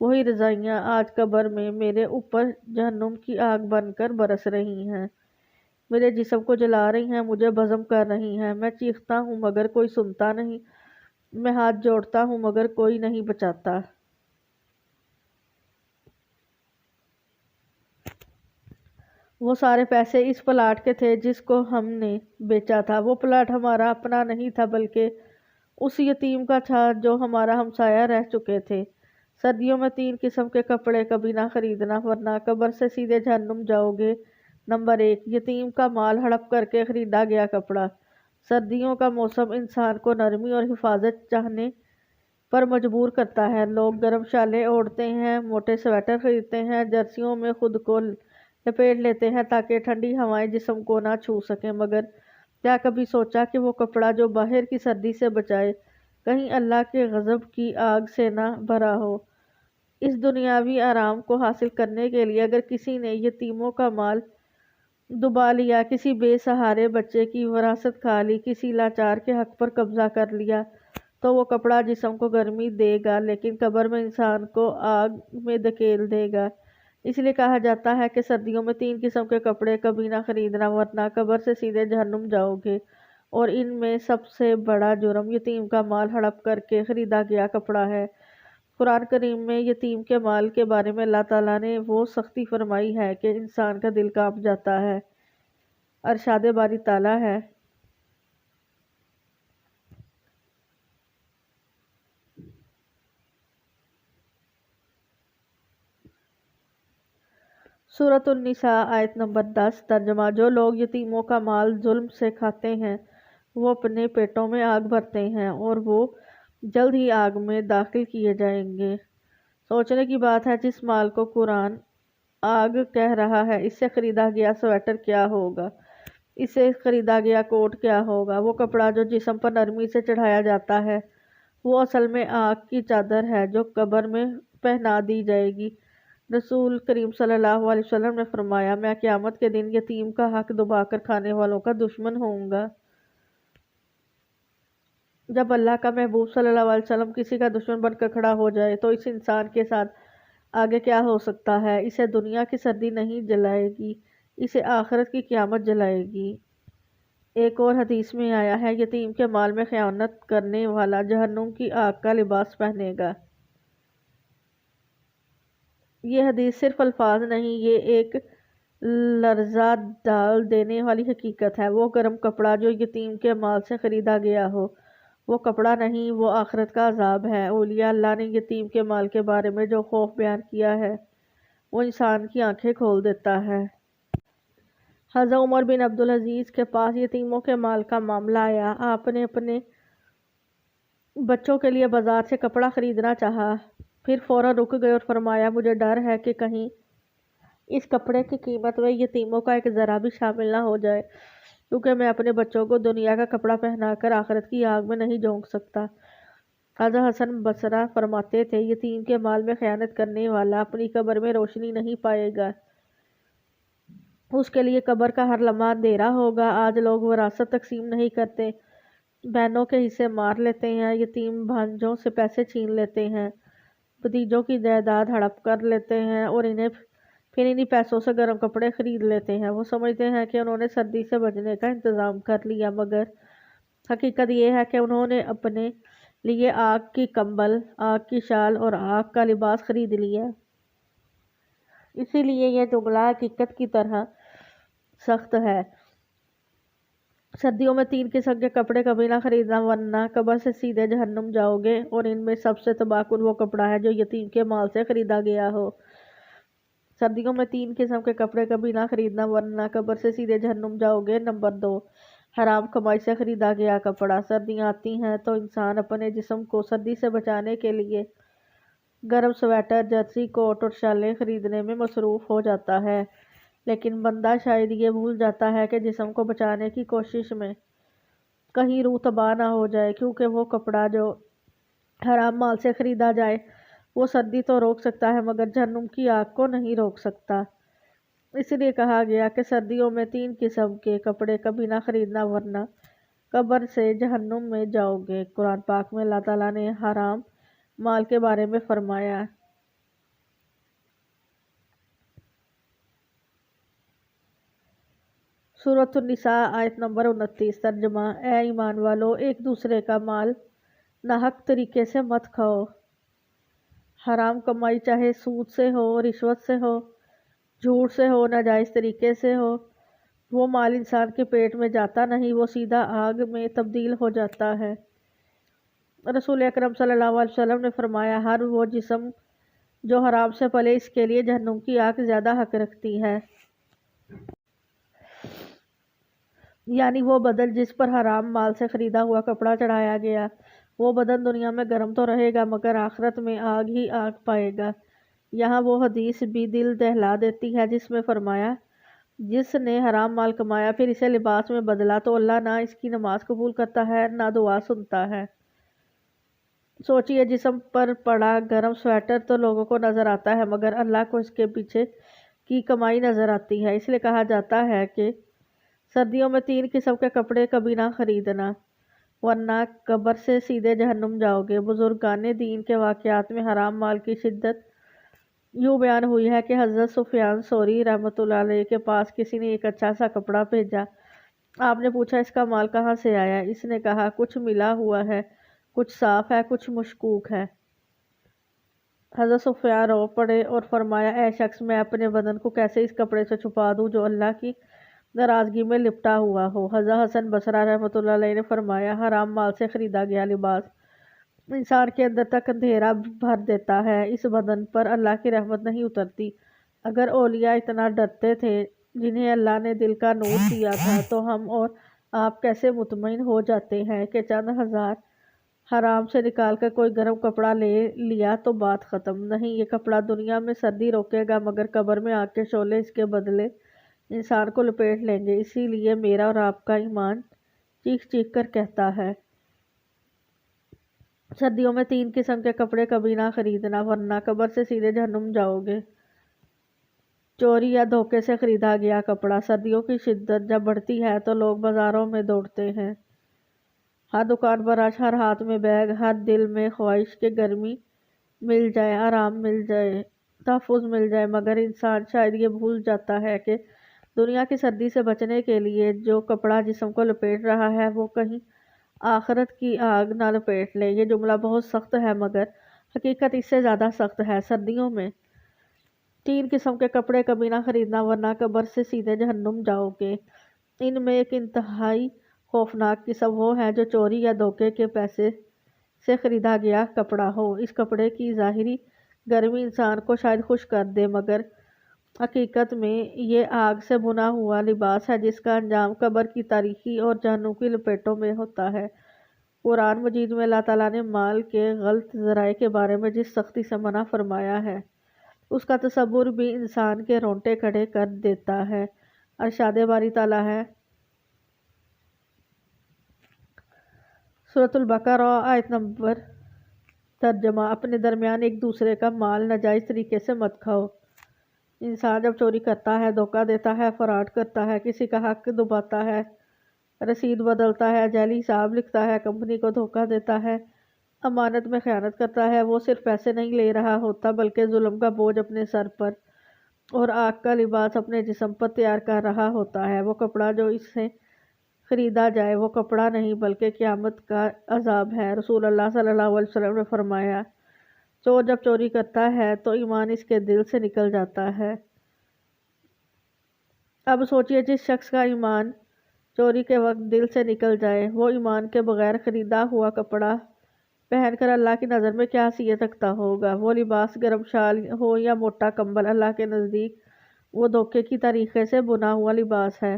وہی رضائیاں آج قبر میں میرے اوپر جہنم کی آگ بن کر برس رہی ہیں، میرے جسم کو جلا رہی ہیں، مجھے بزم کر رہی ہیں۔ میں چیختا ہوں مگر کوئی سنتا نہیں، میں ہاتھ جوڑتا ہوں مگر کوئی نہیں بچاتا۔ وہ سارے پیسے اس پلاٹ کے تھے جس کو ہم نے بیچا تھا۔ وہ پلاٹ ہمارا اپنا نہیں تھا بلکہ اس یتیم کا تھا جو ہمارا ہمسایہ رہ چکے تھے۔ سردیوں میں 3 قسم کے کپڑے کبھی نہ خریدنا ورنہ قبر سے سیدھے جہنم جاؤ گے۔ نمبر 1، یتیم کا مال ہڑپ کر کے خریدا گیا کپڑا۔ سردیوں کا موسم انسان کو نرمی اور حفاظت چاہنے پر مجبور کرتا ہے۔ لوگ گرم شالیں اوڑھتے ہیں، موٹے سویٹر خریدتے ہیں، جرسیوں میں خود کو لپیٹ لیتے ہیں تاکہ ٹھنڈی ہوائیں جسم کو نہ چھو سکیں، مگر کیا کبھی سوچا کہ وہ کپڑا جو باہر کی سردی سے بچائے کہیں اللہ کے غضب کی آگ سے نہ بھرا ہو؟ اس دنیاوی آرام کو حاصل کرنے کے لیے اگر کسی نے یتیموں کا مال دبا لیا، کسی بے سہارے بچے کی وراثت کھا لی، کسی لاچار کے حق پر قبضہ کر لیا، تو وہ کپڑا جسم کو گرمی دے گا لیکن قبر میں انسان کو آگ میں دھکیل دے گا۔ اس لیے کہا جاتا ہے کہ سردیوں میں 3 قسم کے کپڑے کبھی نہ خریدنا ورنہ قبر سے سیدھے جہنم جاؤ گے، اور ان میں سب سے بڑا جرم یتیم کا مال ہڑپ کر کے خریدا گیا کپڑا ہے۔ قرآن کریم میں یتیم کے مال کے بارے میں اللہ تعالیٰ نے وہ سختی فرمائی ہے کہ انسان کا دل کانپ جاتا ہے۔ ارشاد باری تعالیٰ ہے، سورۃ النساء آیت نمبر 10، ترجمہ: جو لوگ یتیموں کا مال ظلم سے کھاتے ہیں وہ اپنے پیٹوں میں آگ بھرتے ہیں اور وہ جلد ہی آگ میں داخل کیے جائیں گے۔ سوچنے کی بات ہے، جس مال کو قرآن آگ کہہ رہا ہے، اس سے خریدا گیا سویٹر کیا ہوگا، اس سے خریدا گیا کوٹ کیا ہوگا؟ وہ کپڑا جو جسم پر نرمی سے چڑھایا جاتا ہے وہ اصل میں آگ کی چادر ہے جو قبر میں پہنا دی جائے گی۔ رسول کریم صلی اللہ علیہ وسلم نے فرمایا، میں قیامت کے دن یتیم کا حق دبا کر کھانے والوں کا دشمن ہوں گا۔ جب اللہ کا محبوب صلی اللہ علیہ وسلم کسی کا دشمن بن کر کھڑا ہو جائے تو اس انسان کے ساتھ آگے کیا ہو سکتا ہے؟ اسے دنیا کی سردی نہیں جلائے گی، اسے آخرت کی قیامت جلائے گی۔ ایک اور حدیث میں آیا ہے، یتیم کے مال میں خیانت کرنے والا جہنم کی آگ کا لباس پہنے گا۔ یہ حدیث صرف الفاظ نہیں، یہ ایک لرزہ ڈال دینے والی حقیقت ہے۔ وہ گرم کپڑا جو یتیم کے مال سے خریدا گیا ہو، وہ کپڑا نہیں، وہ آخرت کا عذاب ہے۔ اولیاء اللہ نے یتیم کے مال کے بارے میں جو خوف بیان کیا ہے وہ انسان کی آنکھیں کھول دیتا ہے۔ حضرت عمر بن عبدالعزیز کے پاس یتیموں کے مال کا معاملہ آیا۔ آپ نے اپنے بچوں کے لیے بازار سے کپڑا خریدنا چاہا، پھر فوراً رک گئے اور فرمایا، مجھے ڈر ہے کہ کہیں اس کپڑے کی قیمت میں یتیموں کا ایک ذرہ بھی شامل نہ ہو جائے، کیونکہ میں اپنے بچوں کو دنیا کا کپڑا پہنا کر آخرت کی آگ میں نہیں جھونک سکتا۔ حضرت حسن بصری فرماتے تھے، یتیم کے مال میں خیانت کرنے والا اپنی قبر میں روشنی نہیں پائے گا، اس کے لیے قبر کا ہر لمحہ اندھیرا ہوگا۔ آج لوگ وراثت تقسیم نہیں کرتے، بہنوں کے حصے مار لیتے ہیں، یتیم بھانجوں سے پیسے چھین لیتے ہیں، بھتیجوں کی جائیداد ہڑپ کر لیتے ہیں اور پھر انہی پیسوں سے گرم کپڑے خرید لیتے ہیں۔ وہ سمجھتے ہیں کہ انہوں نے سردی سے بچنے کا انتظام کر لیا، مگر حقیقت یہ ہے کہ انہوں نے اپنے لیے آگ کی کمبل، آگ کی شال اور آگ کا لباس خرید لیا۔ اسی لیے یہ جملہ حقیقت کی طرح سخت ہے۔ سردیوں میں 3 قسم کے کپڑے کبھی نہ خریدنا ورنہ قبر سے سیدھے جہنم جاؤ گے، اور ان میں سب سے تباہ کن وہ کپڑا ہے جو یتیم کے مال سے خریدا گیا ہو۔ سردیوں میں 3 قسم کے کپڑے کبھی نہ خریدنا ورنہ قبر سے سیدھے جہنم جاؤ گے۔ نمبر 2، حرام کمائی سے خریدا گیا کپڑا۔ سردیاں آتی ہیں تو انسان اپنے جسم کو سردی سے بچانے کے لیے گرم سویٹر، جرسی، کوٹ اور شالیں خریدنے میں مصروف ہو جاتا ہے، لیکن بندہ شاید یہ بھول جاتا ہے کہ جسم کو بچانے کی کوشش میں کہیں روح تباہ نہ ہو جائے، کیونکہ وہ کپڑا جو حرام مال سے خریدا جائے وہ سردی تو روک سکتا ہے مگر جہنم کی آگ کو نہیں روک سکتا۔ اس لیے کہا گیا کہ سردیوں میں 3 قسم کے کپڑے کبھی نہ خریدنا ورنہ قبر سے جہنم میں جاؤ گے۔ قرآن پاک میں اللہ تعالیٰ نے حرام مال کے بارے میں فرمایا، سورۃ النساء آیت نمبر 29 ترجمہ: اے ایمان والو، ایک دوسرے کا مال ناحق طریقے سے مت کھاؤ۔ حرام کمائی چاہے سود سے ہو، رشوت سے ہو، جھوٹ سے ہو، ناجائز طریقے سے ہو، وہ مال انسان کے پیٹ میں جاتا نہیں، وہ سیدھا آگ میں تبدیل ہو جاتا ہے۔ رسول اکرم صلی اللہ علیہ وسلم نے فرمایا، ہر وہ جسم جو حرام سے پلے اس کے لیے جہنم کی آگ زیادہ حق رکھتی ہے۔ یعنی وہ بدن جس پر حرام مال سے خریدا ہوا کپڑا چڑھایا گیا، وہ بدن دنیا میں گرم تو رہے گا مگر آخرت میں آگ ہی آگ پائے گا۔ یہاں وہ حدیث بھی دل دہلا دیتی ہے جس میں فرمایا، جس نے حرام مال کمایا پھر اسے لباس میں بدلا تو اللہ نہ اس کی نماز قبول کرتا ہے نہ دعا سنتا ہے۔ سوچئے، جسم پر پڑا گرم سویٹر تو لوگوں کو نظر آتا ہے مگر اللہ کو اس کے پیچھے کی کمائی نظر آتی ہے۔ اس لیے کہا جاتا ہے کہ سردیوں میں 3 قسم کے کپڑے کبھی نہ خریدنا، ورنہ قبر سے سیدھے جہنم جاؤ گے۔ بزرگان دین کے واقعات میں حرام مال کی شدت یوں بیان ہوئی ہے کہ حضرت سفیان ثوری رحمۃ اللہ علیہ کے پاس کسی نے ایک اچھا سا کپڑا بھیجا۔ آپ نے پوچھا، اس کا مال کہاں سے آیا؟ اس نے کہا، کچھ ملا ہوا ہے، کچھ صاف ہے، کچھ مشکوک ہے۔ حضرت سفیان رو پڑے اور فرمایا، اے شخص، میں اپنے بدن کو کیسے اس کپڑے سے چھپا دوں جو اللہ کی ناراضگی میں لپٹا ہوا ہو؟ حضرت حسن بصری رحمۃ اللہ علیہ نے فرمایا، حرام مال سے خریدا گیا لباس انسان کے اندر تک اندھیرا بھر دیتا ہے، اس بدن پر اللہ کی رحمت نہیں اترتی۔ اگر اولیاء اتنا ڈرتے تھے جنہیں اللہ نے دل کا نور دیا تھا تو ہم اور آپ کیسے مطمئن ہو جاتے ہیں کہ چند ہزار حرام سے نکال کر کوئی گرم کپڑا لے لیا تو بات ختم؟ نہیں، یہ کپڑا دنیا میں سردی روکے گا مگر قبر میں آگ کے شعلے اس کے بدلے انسان کو لپیٹ لیں گے۔ اسی لیے میرا اور آپ کا ایمان چیخ چیخ کر کہتا ہے، سردیوں میں 3 قسم کے کپڑے کبھی نہ خریدنا، ورنہ قبر سے سیدھے جہنم جاؤ گے۔ چوری یا دھوکے سے خریدا گیا کپڑا۔ سردیوں کی شدت جب بڑھتی ہے تو لوگ بازاروں میں دوڑتے ہیں، ہر دکان پر رش، ہر ہاتھ میں بیگ، ہر دل میں خواہش کہ گرمی مل جائے، آرام مل جائے، تحفظ مل جائے، مگر انسان شاید یہ بھول جاتا ہے کہ دنیا کی سردی سے بچنے کے لیے جو کپڑا جسم کو لپیٹ رہا ہے وہ کہیں آخرت کی آگ نہ لپیٹ لے۔ یہ جملہ بہت سخت ہے مگر حقیقت اس سے زیادہ سخت ہے۔ سردیوں میں 3 قسم کے کپڑے کبھی نہ خریدنا، ورنہ قبر سے سیدھے جہنم جاؤ گے۔ ان میں ایک انتہائی خوفناک قسم وہ ہے جو چوری یا دھوکے کے پیسے سے خریدا گیا کپڑا ہو۔ اس کپڑے کی ظاہری گرمی انسان کو شاید خوش کر دے مگر حقیقت میں یہ آگ سے بنا ہوا لباس ہے جس کا انجام قبر کی تاریکی اور جہنم کی لپیٹوں میں ہوتا ہے۔ قرآن مجید میں اللہ تعالیٰ نے مال کے غلط ذرائع کے بارے میں جس سختی سے منع فرمایا ہے اس کا تصور بھی انسان کے رونگٹے کھڑے کر دیتا ہے۔ ارشاد باری تعالیٰ ہے، سورۃ البقرہ آیت نمبر ترجمہ: اپنے درمیان ایک دوسرے کا مال ناجائز طریقے سے مت کھاؤ۔ انسان جب چوری کرتا ہے، دھوکہ دیتا ہے، فراڈ کرتا ہے، کسی کا حق دباتا ہے، رسید بدلتا ہے، جعلی حساب لکھتا ہے، کمپنی کو دھوکہ دیتا ہے، امانت میں خیانت کرتا ہے، وہ صرف پیسے نہیں لے رہا ہوتا بلکہ ظلم کا بوجھ اپنے سر پر اور آگ کا لباس اپنے جسم پر تیار کر رہا ہوتا ہے۔ وہ کپڑا جو اس سے خریدا جائے وہ کپڑا نہیں بلکہ قیامت کا عذاب ہے۔ رسول اللہ صلی اللہ علیہ وسلم نے فرمایا، چور جب چوری کرتا ہے تو ایمان اس کے دل سے نکل جاتا ہے۔ اب سوچئے، جس شخص کا ایمان چوری کے وقت دل سے نکل جائے وہ ایمان کے بغیر خریدا ہوا کپڑا پہن کر اللہ کی نظر میں کیا حیثیت رکھتا ہوگا؟ وہ لباس گرم شال ہو یا موٹا کمبل، اللہ کے نزدیک وہ دھوکے کی طریقے سے بنا ہوا لباس ہے۔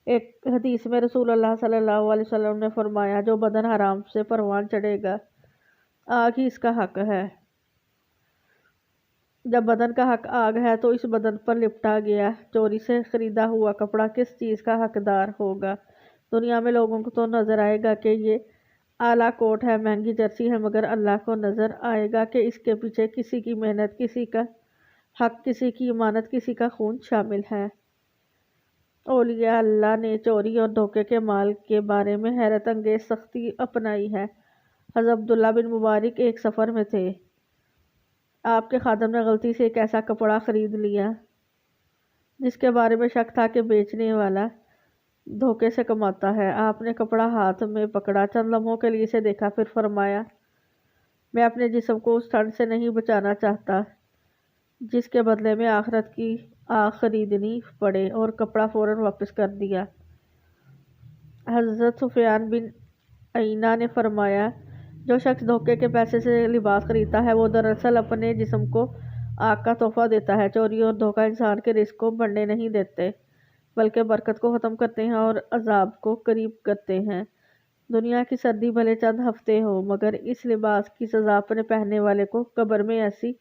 ایک حدیث میں رسول اللہ صلی اللہ علیہ وسلم نے فرمایا، جو بدن حرام سے پروان چڑھے گا آگ ہی اس کا حق ہے۔ جب بدن کا حق آگ ہے تو اس بدن پر لپٹا گیا چوری سے خریدا ہوا کپڑا کس چیز کا حقدار ہوگا؟ دنیا میں لوگوں کو تو نظر آئے گا کہ یہ اعلیٰ کوٹ ہے، مہنگی جرسی ہے، مگر اللہ کو نظر آئے گا کہ اس کے پیچھے کسی کی محنت، کسی کا حق، کسی کی امانت، کسی کا خون شامل ہے۔ اولیاء اللہ نے چوری اور دھوکے کے مال کے بارے میں حیرت انگیز سختی اپنائی ہے۔ حضرت عبداللہ بن مبارک ایک سفر میں تھے، آپ کے خادم نے غلطی سے ایک ایسا کپڑا خرید لیا جس کے بارے میں شک تھا کہ بیچنے والا دھوکے سے کماتا ہے۔ آپ نے کپڑا ہاتھ میں پکڑا، چند لمحوں کے لیے اسے دیکھا، پھر فرمایا، میں اپنے جسم کو اس ٹھنڈ سے نہیں بچانا چاہتا جس کے بدلے میں آخرت کی آگ خریدنی پڑے، اور کپڑا فوراً واپس کر دیا۔ حضرت سفیان بن عیینہ نے فرمایا، جو شخص دھوکے کے پیسے سے لباس خریدتا ہے وہ دراصل اپنے جسم کو آگ کا تحفہ دیتا ہے۔ چوری اور دھوکہ انسان کے رزق کو بڑھنے نہیں دیتے بلکہ برکت کو ختم کرتے ہیں اور عذاب کو قریب کرتے ہیں۔ دنیا کی سردی بھلے چند ہفتے ہو، مگر اس لباس کی سزا اپنے پہننے والے کو قبر میں ایسی